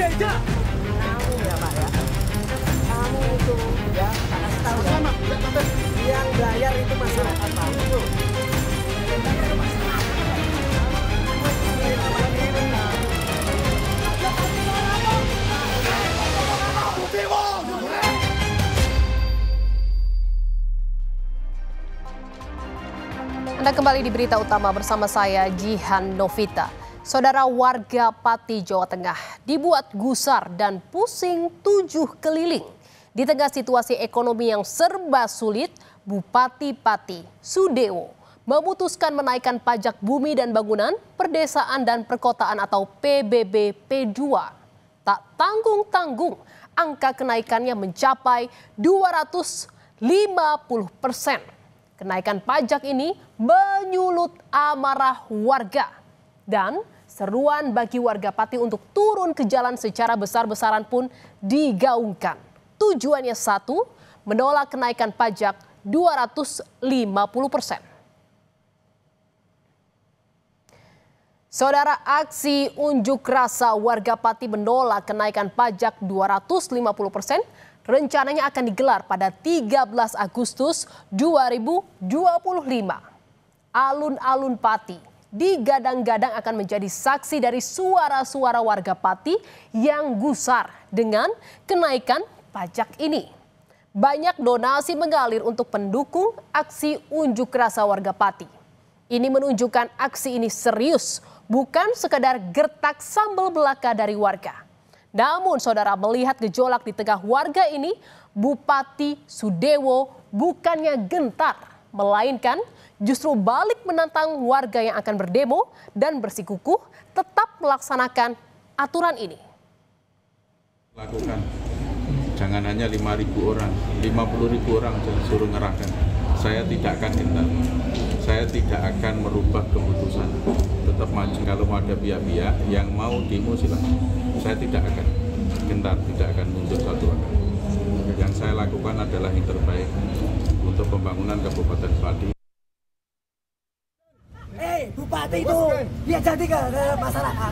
beda. Kamu ya Pak ya. Kamu itu ya, tak kasih tahu ya. Yang bayar itu masyarakat Pak. Itu. Anda kembali di Berita Utama bersama saya Jihan Novita. Saudara, warga Pati, Jawa Tengah dibuat gusar dan pusing 7 keliling. Di tengah situasi ekonomi yang serba sulit, Bupati Pati, Sudewo, memutuskan menaikkan pajak bumi dan bangunan, perdesaan dan perkotaan atau PBB P2. Tak tanggung-tanggung, angka kenaikannya mencapai 250%. Kenaikan pajak ini menyulut amarah warga dan seruan bagi warga Pati untuk turun ke jalan secara besar-besaran pun digaungkan. Tujuannya satu, menolak kenaikan pajak 250%. Saudara, aksi unjuk rasa warga Pati menolak kenaikan pajak 250% rencananya akan digelar pada 13 Agustus 2025. Alun-alun Pati digadang-gadang akan menjadi saksi dari suara-suara warga Pati yang gusar dengan kenaikan pajak ini. Banyak donasi mengalir untuk pendukung aksi unjuk rasa warga Pati. Ini menunjukkan aksi ini serius, bukan sekadar gertak sambal belaka dari warga. Namun saudara, melihat gejolak di tengah warga ini, Bupati Sudewo bukannya gentar, melainkan justru balik menantang warga yang akan berdemo dan bersikukuh tetap melaksanakan aturan ini. Lakukan, jangan hanya 5.000 orang, 50.000 orang suruh ngerahkan. Saya tidak akan gentar, saya tidak akan merubah keputusan. Tetap maju. Kalau ada pihak-pihak yang mau demo silahkan. Saya tidak akan gentar, tidak akan mundur satu langkah. Yang saya lakukan adalah yang terbaik untuk pembangunan Kabupaten Pati. Bupati itu dia jadi ke masyarakat.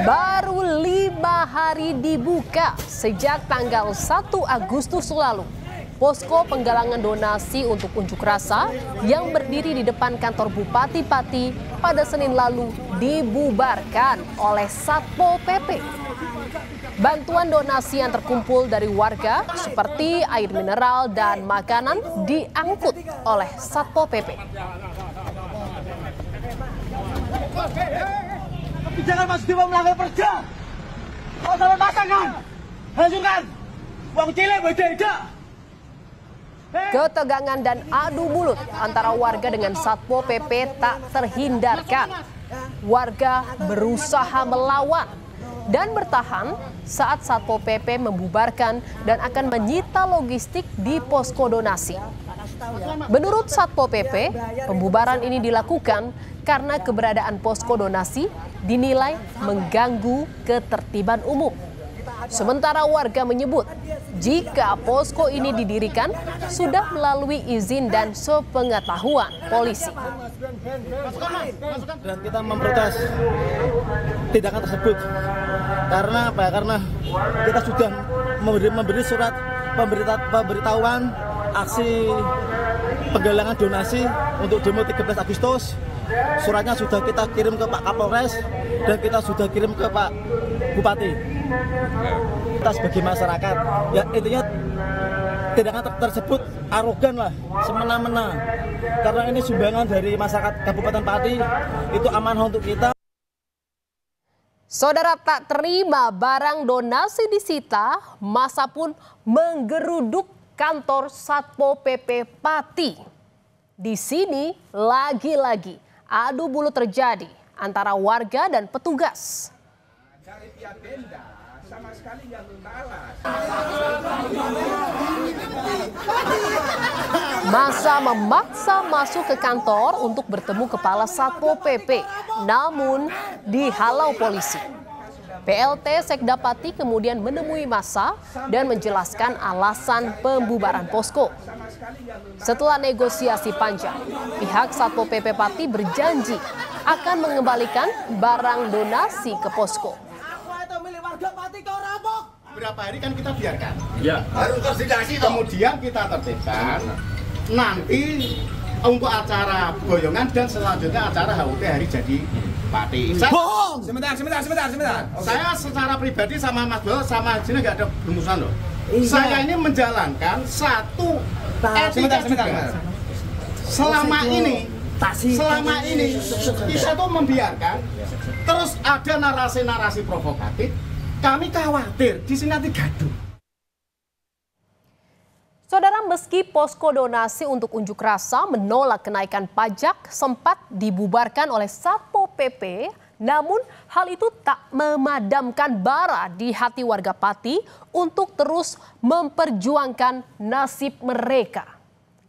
Baru 5 hari dibuka sejak tanggal 1 Agustus lalu. Posko penggalangan donasi untuk unjuk rasa yang berdiri di depan kantor Bupati Pati pada Senin lalu dibubarkan oleh Satpol PP. Bantuan donasi yang terkumpul dari warga seperti air mineral dan makanan diangkut oleh Satpol PP. Kebijakan Mas Dewa melanggar perda. Kau sama pasangan. Hancurkan. Uang cilik beda-beda. Ketegangan dan adu mulut antara warga dengan Satpol PP tak terhindarkan. Warga berusaha melawan dan bertahan saat Satpol PP membubarkan dan akan menyita logistik di posko donasi. Menurut Satpol PP, pembubaran ini dilakukan karena keberadaan posko donasi dinilai mengganggu ketertiban umum. Sementara warga menyebut jika posko ini didirikan sudah melalui izin dan sepengetahuan polisi. Dan kita memprotes tindakan tersebut karena apa? Karena kita sudah memberi surat pemberitahuan aksi penggalangan donasi untuk demo 13 Agustus. Suratnya sudah kita kirim ke Pak Kapolres dan kita sudah kirim ke Pak Bupati. Kita sebagai masyarakat, ya intinya tindakan tersebut arogan lah, semena-mena. Karena ini sumbangan dari masyarakat Kabupaten Pati, itu amanah untuk kita. Saudara, tak terima barang donasi disita, massa pun menggeruduk kantor Satpol PP Pati. Di sini lagi-lagi adu mulut terjadi antara warga dan petugas. Massa memaksa masuk ke kantor untuk bertemu Kepala Satpol PP, namun dihalau polisi. PLT Sekda Pati kemudian menemui massa dan menjelaskan alasan pembubaran posko. Setelah negosiasi panjang, pihak Satpol PP Pati berjanji akan mengembalikan barang donasi ke posko. Aku itu milik warga Pati kau rampok. Berapa hari kan kita biarkan. Ya. Harus konsolidasi toh. Kemudian kita tertibkan. Nanti untuk acara boyongan dan selanjutnya acara HUT hari jadi Pati. Bohong. Sebentar. Saya secara pribadi sama Mas Bowo sama sini nggak ada bermusuhan loh. Saya ini menjalankan satu etika juga. Selama ini kita tuh membiarkan terus ada narasi-narasi provokatif. Kami khawatir di sini nanti gaduh. Saudara, meski posko donasi untuk unjuk rasa menolak kenaikan pajak sempat dibubarkan oleh Satpol PP, namun hal itu tak memadamkan bara di hati warga Pati untuk terus memperjuangkan nasib mereka.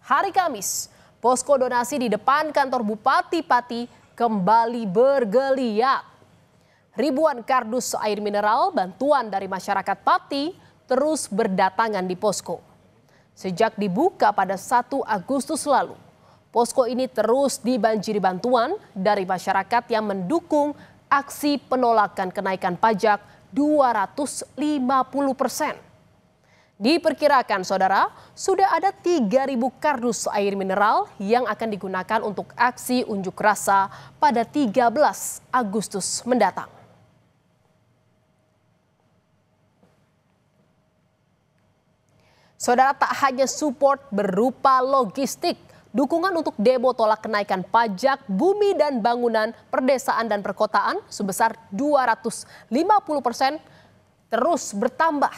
Hari Kamis, posko donasi di depan kantor Bupati Pati kembali bergeliat. Ribuan kardus air mineral bantuan dari masyarakat Pati terus berdatangan di posko. Sejak dibuka pada 1 Agustus lalu, posko ini terus dibanjiri bantuan dari masyarakat yang mendukung aksi penolakan kenaikan pajak 250%. Diperkirakan, saudara, sudah ada 3.000 kardus air mineral yang akan digunakan untuk aksi unjuk rasa pada 13 Agustus mendatang. Saudara, tak hanya support berupa logistik, dukungan untuk demo tolak kenaikan pajak bumi dan bangunan perdesaan dan perkotaan sebesar 250% terus bertambah.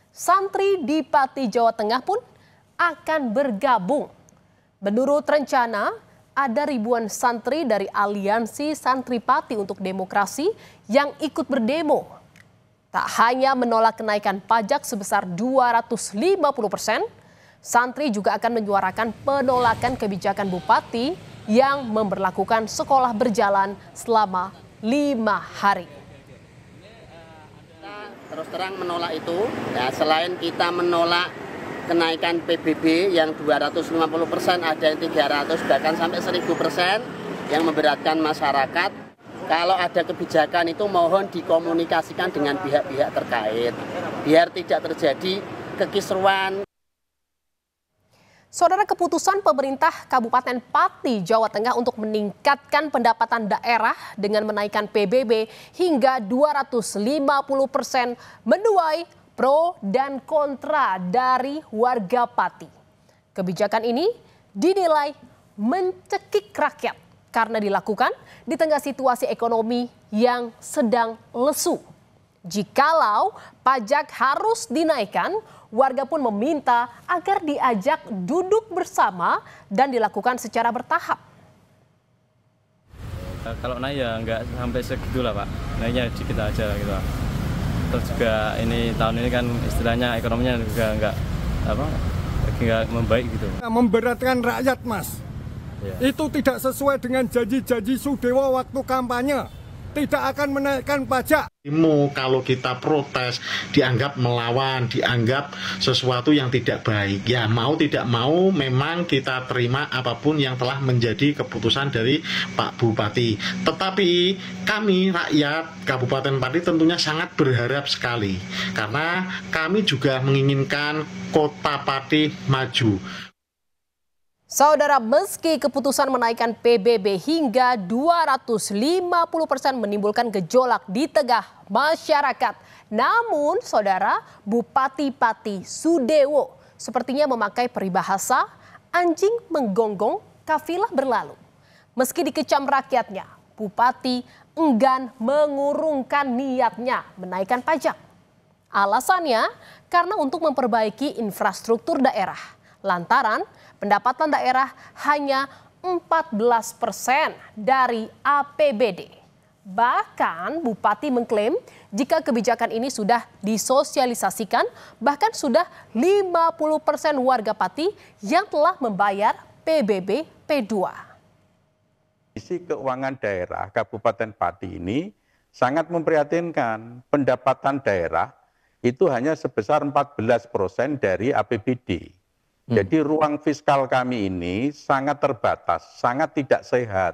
Santri di Pati, Jawa Tengah pun akan bergabung. Menurut rencana, ada ribuan santri dari Aliansi Santri Pati untuk Demokrasi yang ikut berdemo. Tak hanya menolak kenaikan pajak sebesar 250%, santri juga akan menyuarakan penolakan kebijakan Bupati yang memberlakukan sekolah berjalan selama 5 hari. Kita terus terang menolak itu. Ya, selain kita menolak kenaikan PBB yang 250%, ada yang 300 bahkan sampai 1000% yang memberatkan masyarakat. Kalau ada kebijakan itu mohon dikomunikasikan dengan pihak-pihak terkait, biar tidak terjadi kekisruan. Saudara, keputusan pemerintah Kabupaten Pati, Jawa Tengah untuk meningkatkan pendapatan daerah dengan menaikkan PBB hingga 250% menuai pro dan kontra dari warga Pati. Kebijakan ini dinilai mencekik rakyat karena dilakukan di tengah situasi ekonomi yang sedang lesu. Jikalau pajak harus dinaikkan, warga pun meminta agar diajak duduk bersama dan dilakukan secara bertahap. Kalau naik ya nggak sampai segitu lah Pak, naiknya dikit aja gitu. Terus juga ini tahun ini kan istilahnya ekonominya juga nggak membaik gitu. Memberatkan rakyat, Mas. Itu tidak sesuai dengan janji-janji Sudewo waktu kampanye. Tidak akan menaikkan pajak. Kalau kita protes dianggap melawan, dianggap sesuatu yang tidak baik. Ya mau tidak mau memang kita terima apapun yang telah menjadi keputusan dari Pak Bupati. Tetapi kami rakyat Kabupaten Pati tentunya sangat berharap sekali. Karena kami juga menginginkan Kota Pati maju. Saudara, meski keputusan menaikkan PBB hingga 250% menimbulkan gejolak di tengah masyarakat, namun saudara, Bupati Pati Sudewo sepertinya memakai peribahasa anjing menggonggong kafilah berlalu. Meski dikecam rakyatnya, Bupati enggan mengurungkan niatnya menaikkan pajak. Alasannya karena untuk memperbaiki infrastruktur daerah, lantaran pendapatan daerah hanya 14% dari APBD. Bahkan Bupati mengklaim jika kebijakan ini sudah disosialisasikan, bahkan sudah 50% warga Pati yang telah membayar PBB P2. Kondisi keuangan daerah Kabupaten Pati ini sangat memprihatinkan. Pendapatan daerah itu hanya sebesar 14% dari APBD. Jadi ruang fiskal kami ini sangat terbatas, sangat tidak sehat.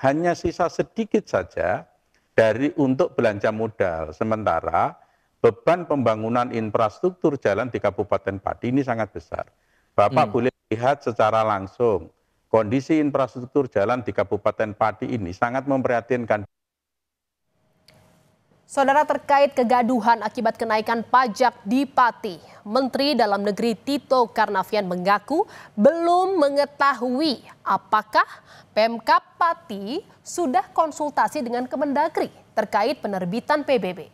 hanya sisa sedikit saja dari untuk belanja modal. Sementara beban pembangunan infrastruktur jalan di Kabupaten Pati ini sangat besar. Bapak boleh lihat secara langsung, kondisi infrastruktur jalan di Kabupaten Pati ini sangat memprihatinkan. Saudara, terkait kegaduhan akibat kenaikan pajak di Pati, Menteri Dalam Negeri Tito Karnavian mengaku belum mengetahui apakah Pemkab Pati sudah konsultasi dengan Kemendagri terkait penerbitan PBB.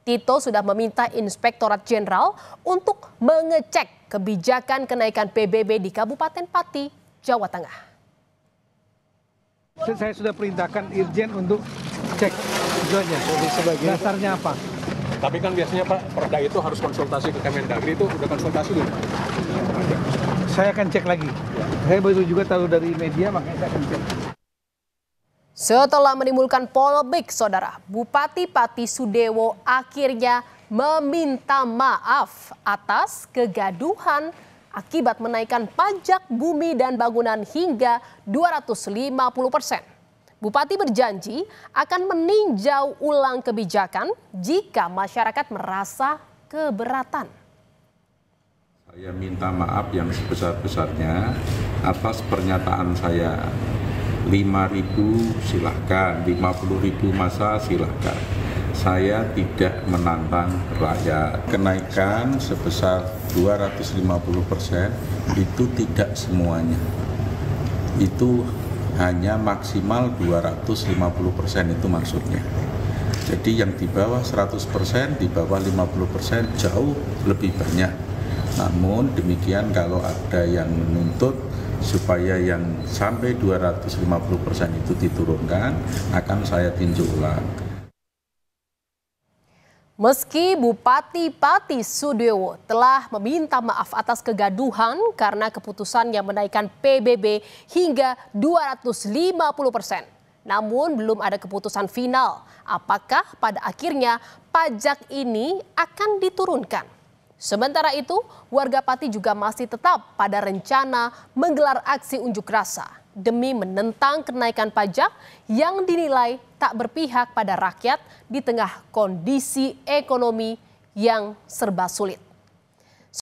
Tito sudah meminta Inspektorat Jenderal untuk mengecek kebijakan kenaikan PBB di Kabupaten Pati, Jawa Tengah. Saya sudah perintahkan Irjen untuk cek tujuannya, dasarnya apa. Tapi kan biasanya Pak, Perda itu harus konsultasi ke Kemendagri, itu udah konsultasi belum? Saya akan cek lagi. Saya baru juga tahu dari media, makanya saya akan cek. Setelah menimbulkan polemik, saudara, Bupati Pati Sudewo akhirnya meminta maaf atas kegaduhan akibat menaikkan pajak bumi dan bangunan hingga 250%. Bupati berjanji akan meninjau ulang kebijakan jika masyarakat merasa keberatan. Saya minta maaf yang sebesar-besarnya atas pernyataan saya. 5.000 silahkan, 50.000 masa silahkan. Saya tidak menantang rakyat. Kenaikan sebesar 250% itu tidak semuanya. Itu hanya maksimal 250% itu maksudnya. Jadi yang di bawah 100%, di bawah 50% jauh lebih banyak. Namun demikian kalau ada yang menuntut supaya yang sampai 250% itu diturunkan, akan saya tinjau ulang. Meski Bupati Pati Sudewo telah meminta maaf atas kegaduhan karena keputusan yang menaikkan PBB hingga 250%, namun belum ada keputusan final apakah pada akhirnya pajak ini akan diturunkan. Sementara itu, warga Pati juga masih tetap pada rencana menggelar aksi unjuk rasa demi menentang kenaikan pajak yang dinilai tak berpihak pada rakyat di tengah kondisi ekonomi yang serba sulit.